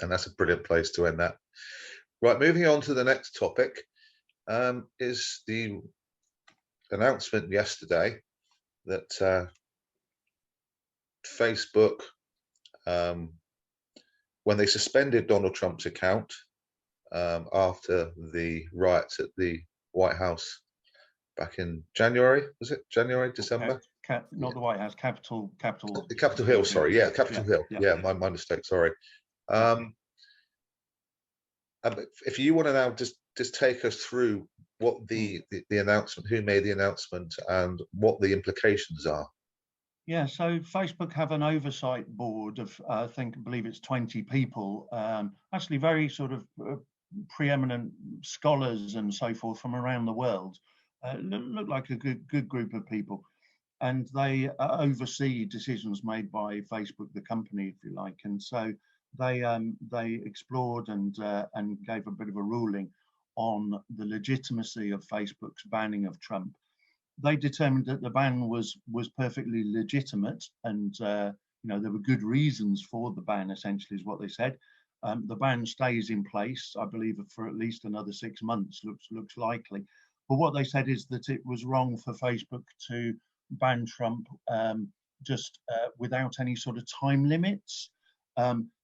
And that's a brilliant place to end that. Right, moving on to the next topic, is the announcement yesterday that Facebook, when they suspended Donald Trump's account after the riots at the White House back in January, was it January, December? Not the White House, Capitol Hill, sorry, yeah, Capitol Hill. Yeah, my mistake, sorry. If you want to now just take us through what the announcement, who made the announcement, and what the implications are. Yeah, so Facebook have an oversight board of, I believe it's 20 people, actually very sort of preeminent scholars and so forth from around the world. Look like a good group of people, and they oversee decisions made by Facebook, the company, if you like. And so they explored and gave a bit of a ruling on the legitimacy of Facebook's banning of Trump. They determined that the ban was perfectly legitimate, and there were good reasons for the ban. Essentially, is what they said. The ban stays in place, I believe, for at least another 6 months. Looks likely. But what they said is that it was wrong for Facebook to ban Trump just without any sort of time limits.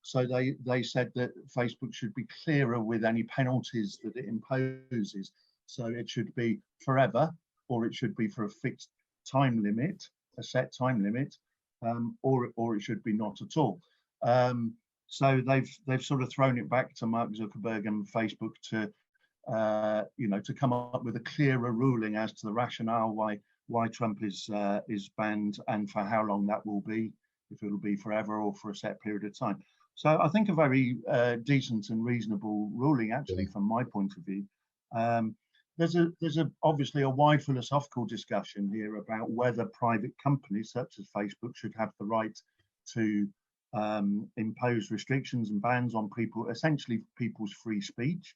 So they said that Facebook should be clearer with any penalties that it imposes. So it should be forever, or it should be for a fixed time limit, a set time limit, or it should be not at all. So they've sort of thrown it back to Mark Zuckerberg and Facebook to come up with a clearer ruling as to the rationale why Trump is banned and for how long that will be, if it'll be forever or for a set period of time. So I think a very decent and reasonable ruling, actually, from my point of view. There's obviously a wide philosophical discussion here about whether private companies such as Facebook should have the right to impose restrictions and bans on people, essentially people's free speech.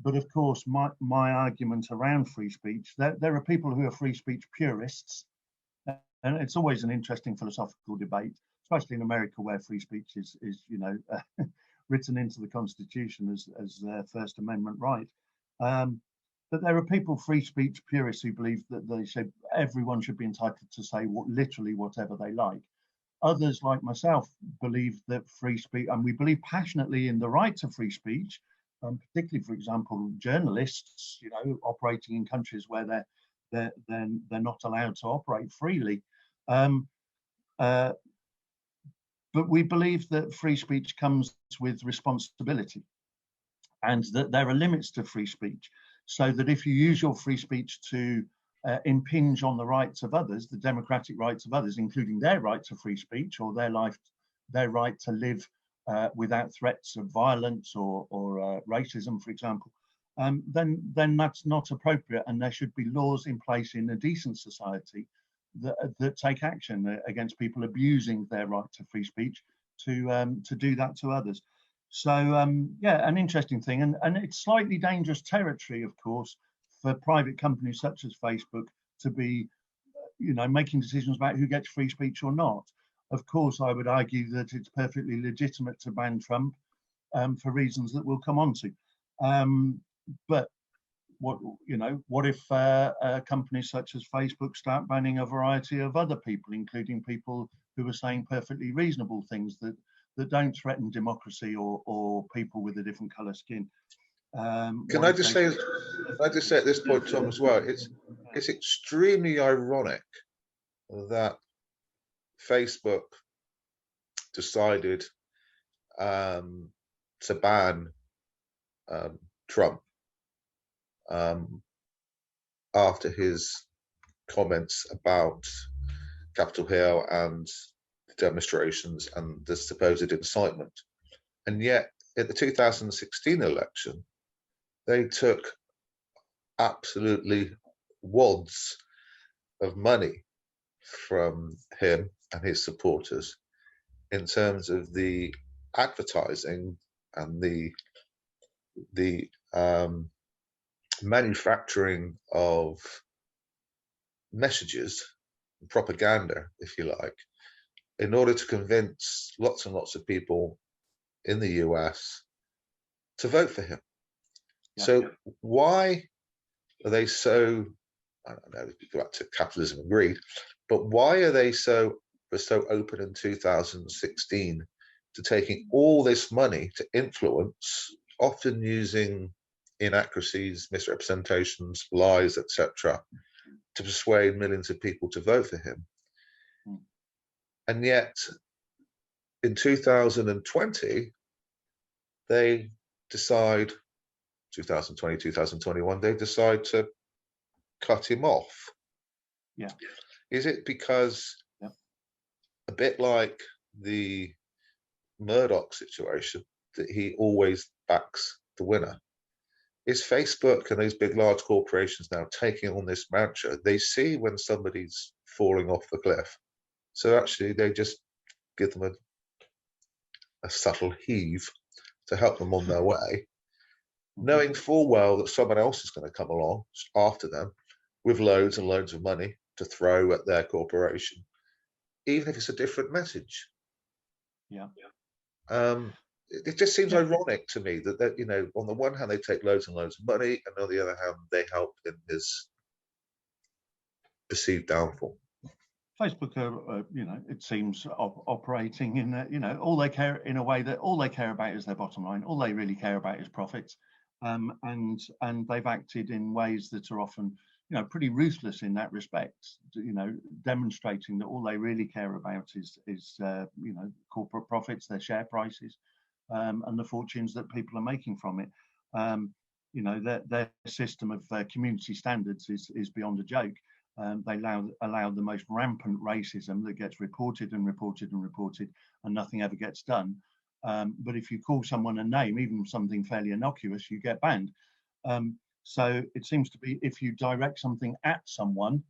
But of course, my argument around free speech, there are people who are free speech purists, and it's always an interesting philosophical debate, especially in America, where free speech is written into the Constitution as their First Amendment right. But there are people, free speech purists, who believe that they say everyone should be entitled to say literally whatever they like. Others, like myself, believe that free speech, and we believe passionately in the right to free speech, particularly, for example, journalists, operating in countries where they're not allowed to operate freely. But we believe that free speech comes with responsibility, and that there are limits to free speech. So that if you use your free speech to impinge on the rights of others, the democratic rights of others, including their right to free speech or their right to live without threats of violence or racism, for example, then that's not appropriate, and there should be laws in place in a decent society that take action against people abusing their right to free speech to do that to others. So an interesting thing, and it's slightly dangerous territory, of course, for private companies such as Facebook to be, making decisions about who gets free speech or not. Of course, I would argue that it's perfectly legitimate to ban Trump for reasons that we'll come on to. But what if companies such as Facebook start banning a variety of other people, including people who are saying perfectly reasonable things that don't threaten democracy or people with a different color skin? Can I just say at this point, Tom, as well, it's extremely ironic that Facebook decided to ban Trump after his comments about Capitol Hill and the demonstrations and the supposed incitement. And yet, at the 2016 election, they took absolutely wads of money from him and his supporters in terms of the advertising and the manufacturing of messages, propaganda, if you like, in order to convince lots and lots of people in the US to vote for him. Yeah. So why are they so, I don't know, go back to capitalism and greed, but why are they so open in 2016 to taking all this money to influence, often using inaccuracies, misrepresentations, lies, etc., to persuade millions of people to vote for him? And yet in 2020, they decide, 2020, 2021, they decide to cut him off. Yeah. Is it because, a bit like the Murdoch situation, that he always backs the winner? Is Facebook and these big, large corporations now taking on this mantra? They see when somebody's falling off the cliff, so actually they just give them a subtle heave to help them on their way, knowing full well that someone else is going to come along after them with loads and loads of money to throw at their corporation, even if it's a different message. Yeah. It just seems ironic to me that, you know, on the one hand they take loads and loads of money, and on the other hand they help in his perceived downfall. Facebook are, you know, it seems operating in that, you know, all they care in a way that all they care about is their bottom line. All they really care about is profits, and they've acted in ways that are often, you know, pretty ruthless in that respect. You know, demonstrating that all they really care about is you know, corporate profits, their share prices, and the fortunes that people are making from it. You know, their system of community standards is beyond a joke. They allow the most rampant racism that gets reported and reported and reported, and nothing ever gets done. But if you call someone a name, even something fairly innocuous, you get banned. So it seems to be, if you direct something at someone,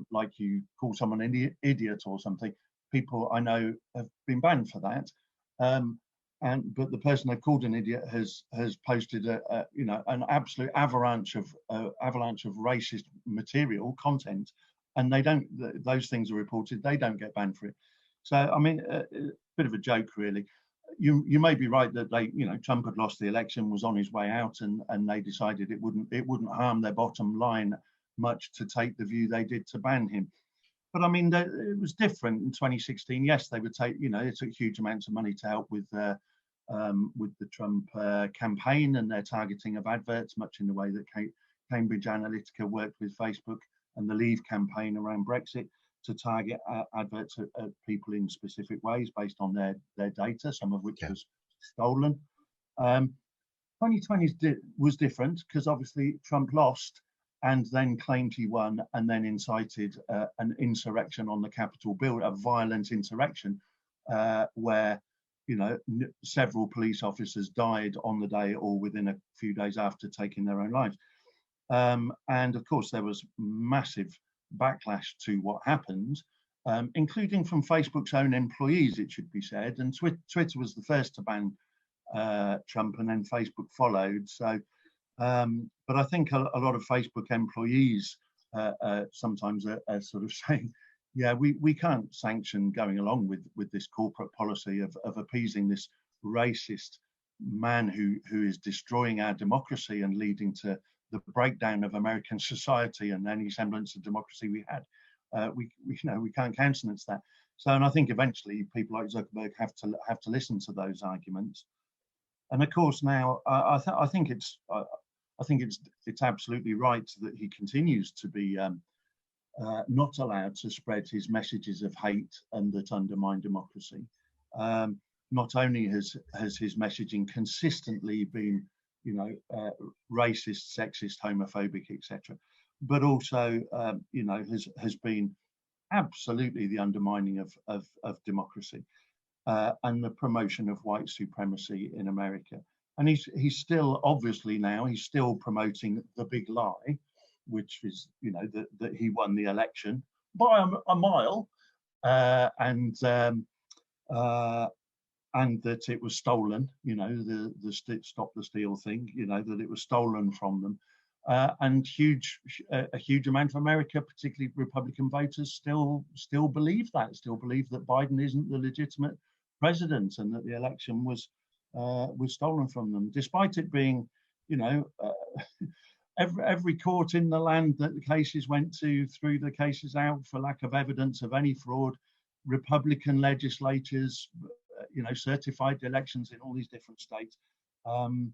like you call someone an idiot or something, people I know have been banned for that. But the person they've called an idiot has posted you know, an absolute avalanche of racist material content, and they don't. Those things are reported. They don't get banned for it. So I mean, a bit of a joke, really. You may be right that they, you know, Trump had lost the election, was on his way out, and they decided it wouldn't harm their bottom line much to take the view they did to ban him. But I mean, it was different in 2016. Yes, they would take, you know, it took huge amounts of money to help with the Trump campaign and their targeting of adverts, much in the way that Cambridge Analytica worked with Facebook and the Leave campaign around Brexit to target adverts at people in specific ways based on their data, some of which was stolen. 2020 was different because obviously Trump lost and then claimed he won, and then incited an insurrection on the Capitol building, a violent insurrection where, you know, several police officers died on the day or within a few days after taking their own lives. And of course, there was massive backlash to what happened, including from Facebook's own employees, it should be said. And Twitter was the first to ban Trump, and then Facebook followed. So, but I think a lot of Facebook employees sometimes are sort of saying, yeah, we can't sanction going along with this corporate policy of appeasing this racist man who is destroying our democracy and leading to the breakdown of American society and any semblance of democracy we had. We can't countenance that. So, and I think eventually people like Zuckerberg have to listen to those arguments. And of course, now I think it's absolutely right that he continues to be not allowed to spread his messages of hate and that undermine democracy. Not only has his messaging consistently been, you know, racist, sexist, homophobic, etc., but also, you know, has been absolutely the undermining of democracy and the promotion of white supremacy in America. And he's still, obviously now, he's still promoting the big lie, which is, you know, that he won the election by a mile, and that it was stolen, you know, the Stop the Steal thing, you know, that it was stolen from them. And a huge amount of America, particularly Republican voters, still believe that Biden isn't the legitimate president, and that the election was was stolen from them, despite it being, you know, every court in the land that the cases went to threw the cases out for lack of evidence of any fraud. Republican legislatures, you know, certified elections in all these different states, and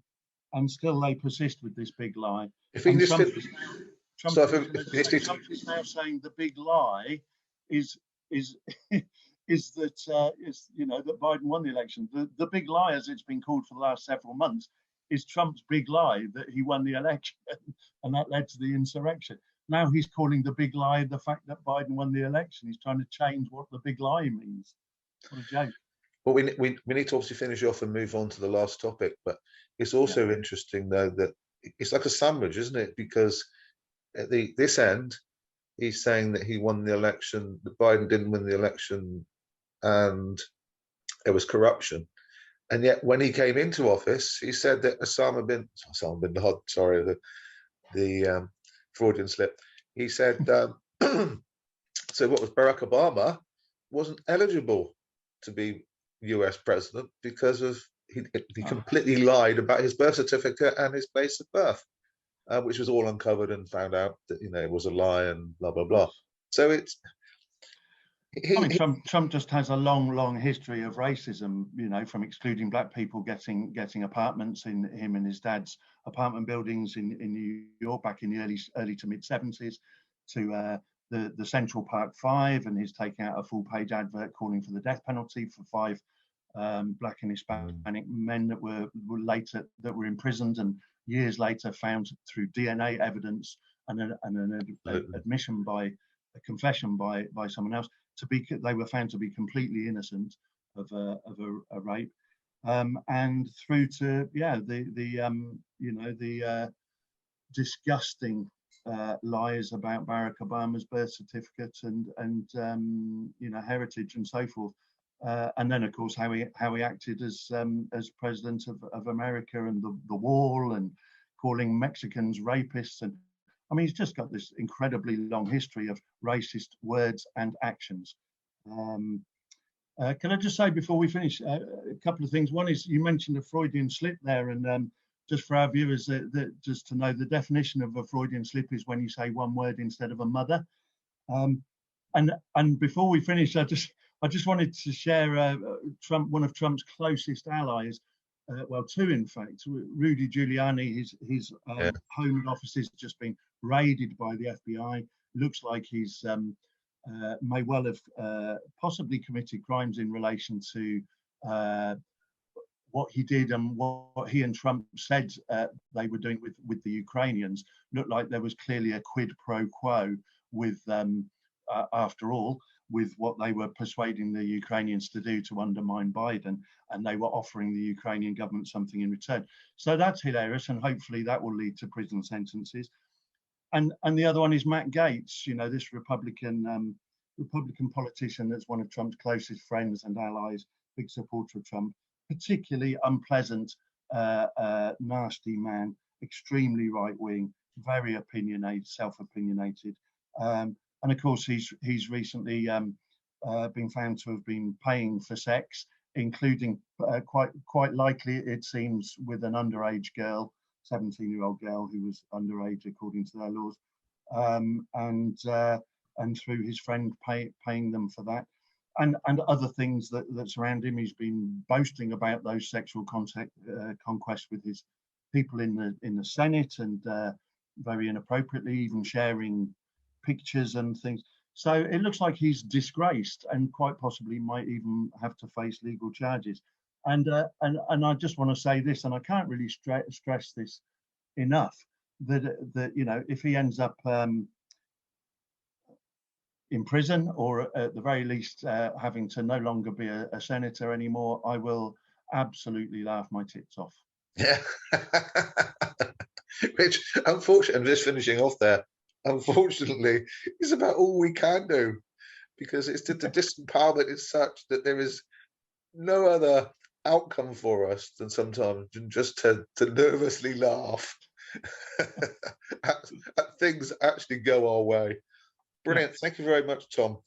still they persist with this big lie. If he And just Trump is now saying the big lie is is that you know, that Biden won the election. The big lie, as it's been called for the last several months, is Trump's big lie that he won the election, and that led to the insurrection. Now he's calling the big lie the fact that Biden won the election. He's trying to change what the big lie means. What a joke. Well, we need to obviously finish off and move on to the last topic, but it's also interesting though that it's like a sandwich, isn't it? Because at this end, he's saying that he won the election, that Biden didn't win the election, and there was corruption. And yet, when he came into office, he said that Osama bin Laden, sorry, the Freudian slip. He said, so what was Barack Obama wasn't eligible to be US president because of he completely lied about his birth certificate and his place of birth, which was all uncovered and found out that, you know, it was a lie and blah blah blah. So it's. I mean, Trump just has a long history of racism, you know, from excluding black people getting apartments in him and his dad's apartment buildings in New York back in the early to mid 70s, to the Central Park Five and his taking out a full-page advert calling for the death penalty for 5 black and Hispanic men that were imprisoned and years later found through DNA evidence and an admission by a confession by someone else they were found to be completely innocent of a rape, and through to the disgusting lies about Barack Obama's birth certificate and you know, heritage and so forth, and then of course how he acted as president of America and the wall and calling Mexicans rapists. And I mean, he's just got this incredibly long history of racist words and actions. Can I just say before we finish a couple of things? One is, you mentioned a Freudian slip there, and just for our viewers, just to know, the definition of a Freudian slip is when you say one word instead of a mother. And before we finish, I just wanted to share one of Trump's closest allies. Well, 2 in fact. Rudy Giuliani, his home and office has just been raided by the FBI. Looks like he's may well have possibly committed crimes in relation to what he did and what he and Trump said they were doing with the Ukrainians. Looked like there was clearly a quid pro quo with, after all, with what they were persuading the Ukrainians to do to undermine Biden, and they were offering the Ukrainian government something in return. So that's hilarious, and hopefully that will lead to prison sentences. And the other one is Matt Gaetz, you know, this Republican politician that's one of Trump's closest friends and allies, big supporter of Trump, particularly unpleasant, nasty man, extremely right-wing, very opinionated, self-opinionated. And of course, he's recently been found to have been paying for sex, including quite likely, it seems, with an underage girl, 17-year-old girl who was underage according to their laws, and through his friend paying them for that, and other things that surround him. He's been boasting about those sexual conquests with his people in the Senate, and very inappropriately even sharing pictures and things. So it looks like he's disgraced and quite possibly might even have to face legal charges. And I just want to say this, and I can't really stress this enough, that you know, if he ends up in prison, or at the very least having to no longer be a senator anymore, I will absolutely laugh my tits off. Yeah. Which, unfortunately, I'm just finishing off there. Unfortunately, is about all we can do, because it's the disempowerment is such that there is no other outcome for us than sometimes just to nervously laugh at things that actually go our way. Brilliant. Thank you very much, Tom.